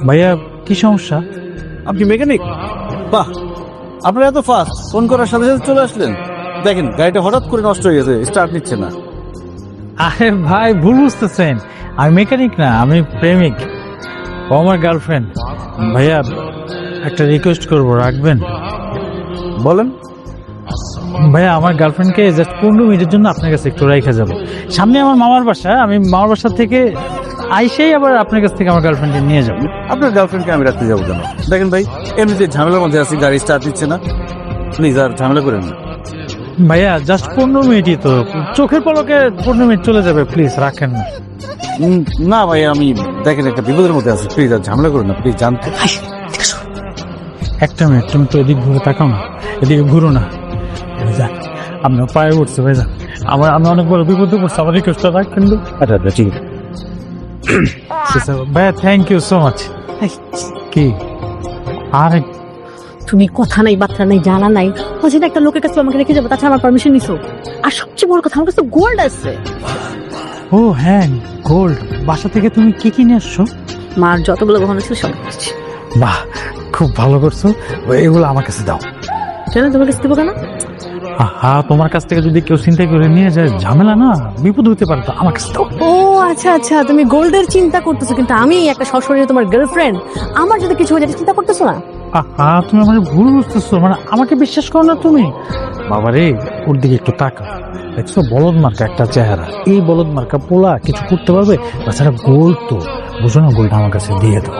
ভাইয়া কি সমস্যা? আপনি মেকানিক? বাহ, আপনারা এত ফাস্ট, ফোন করার সাথে সাথে চলে আসলেন। দেখেন গাড়িটা হঠাৎ করে নষ্ট হয়ে গেছে, স্টার্ট নিচ্ছে না। আরে ভাই ভুল বুঝতেছেন, আমি মেকানিক না, আমি প্রেমিক। ও আমার গার্লফ্রেন্ড। ভাইয়া একটা রিকোয়েস্ট করবো, রাখবেন? বলেন। ভাইয়া আমার গার্লফ্রেন্ডকে জাস্ট 15 মিনিটের জন্য আপনার কাছে একটু রেখে যাবো। সামনে আমার মামার বাসা, আমি মামার বাসা থেকে আইসেই আবার আপনার কাছ থেকে আমার গার্লফ্রেন্ডকে নিয়ে যাবো। আপনার গার্লফ্রেন্ডকে আমি রাখতে যাবো কেন? দেখেন ভাই, এমনিতে ঝামেলার মধ্যে আছি, গাড়ি স্টার্ট দিচ্ছে না, প্লিজ আর ঝামেলা করেন না। ভাইয়া জাস্ট 15 মিনিটই তো, চোখের পলকে 15 মিনিট চলে যাবে, প্লিজ রাখেন না। না ভাই, আমি দেখেন একটা বিপদের মধ্যে আছি, প্লিজ আর ঝামেলা করেন না, প্লিজ জানতে। একটা মিনিট, তুমি তো এদিক ঘুরে তাকাও না, এদিকে ঘুরো না। ভাইজান আপনার পায়ে উঠছে ভাইজান, আমি অনেক বড় বিপদে পড়ছি, আমার রিকোয়েস্টটা রাখবেন তো? আচ্ছা আচ্ছা, ঠিক আছে। ভাইয়া থ্যাংক ইউ সো মাচ। কি আরে তুমি কথা নাই, বার্তা নাই, জানা নাই, বলছি না একটা লোকের কাছে আমাকে রেখে যাবো, তাছাড়া আমার পারমিশন নিছো। আর সবচেয়ে বড় কথা, আমার কাছে গোল্ড আছে। ও হ্যাঁ, গোল্ড। বাসা থেকে তুমি কি কিনে আসছো? মার যতগুলো গহনা ছিল সব কিনেছি। বাহ, খুব ভালো করছো। এগুলো আমার কাছে দাও। কেন তোমার কাছে দেবো কেন? হ্যাঁ, তোমার কাছ থেকে যদি কেউ চিন্তা করে নিয়ে যায়, ঝামেলা না, বিপদ হতে পারে, তো আমার কাছে দাও। ও আচ্ছা আচ্ছা, তুমি গোল্ডের চিন্তা করতেছো, কিন্তু আমি একটা সশরীরে তোমার গার্লফ্রেন্ড, আমার যদি কিছু হয়ে যায় চিন্তা করতেছো না? তুমি আমার ভুল বুঝতেছো, মানে আমাকে বিশ্বাস করো না তুমি? বাবারে, ওর দিকে একটু তাকা, দেখছো বলদ মার্কা একটা চেহারা, এই বলদ মার্কা পোলা কিছু করতে পারবে? তাছাড়া গোল্ড তো বুঝো না, গোল্ডটা আমার কাছে দিয়ে দাও।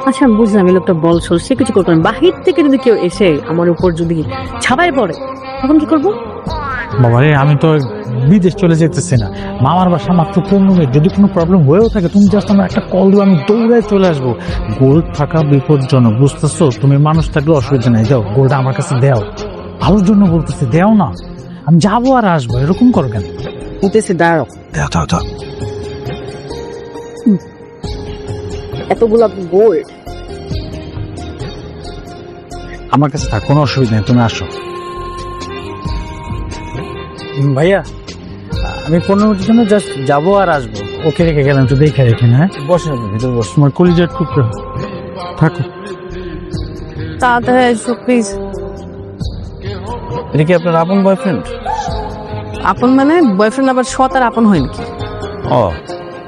আচ্ছা আমি বুঝলাম, এই লোকটা বলছো, সে কিছু করতো না। বাহির থেকে যদি কেউ এসে আমার উপর যদি ছাপায় পড়ে, তখন কি করবো? বাবারে, আমি তো বিদেশ চলে যেতেছি না, মামার বাসা মাত্র 15 মিনিট। যদি কোনো প্রবলেম হয়েও থাকে, তুমি জাস্ট আমার একটা কল দিও, আমি দৌড়ায় চলে আসবো। গোল্ড থাকা বিপজ্জনক, বুঝতেছো? তুমি মানুষ থাকলে অসুবিধা নাই, দাও গোল্ডটা আমার কাছে দাও। ভালোর জন্য বলতেছি, দেও না, আমি যাবো আর আসবো, এরকম করো কেন? উঠেছে, দাঁড়াও। দাও দাও দাও। এতগুলো গোল্ড আমার কাছে থাক, কোনো অসুবিধা নেই, তুমি আসো। ভাইয়া আমি 15 মিনিটের জন্য জাস্ট যাবো আর আসবো, ওকে রেখে গেলাম, একটু দেখে রেখে। হ্যাঁ বসেন, আপনি ভিতরে বসুন। তোমার কলিজার টুকরো, থাকো। তাড়াতাড়ি এসো প্লিজ। এটা কি আপনার আপন বয়ফ্রেন্ড? আপন মানে বয়ফ্রেন্ড আবার সৎ আর আপন হয় নাকি? ও,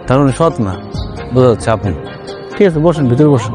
তার মানে সৎ না, বোঝা যাচ্ছে আপন। ঠিক আছে, বসেন, ভিতরে বসুন।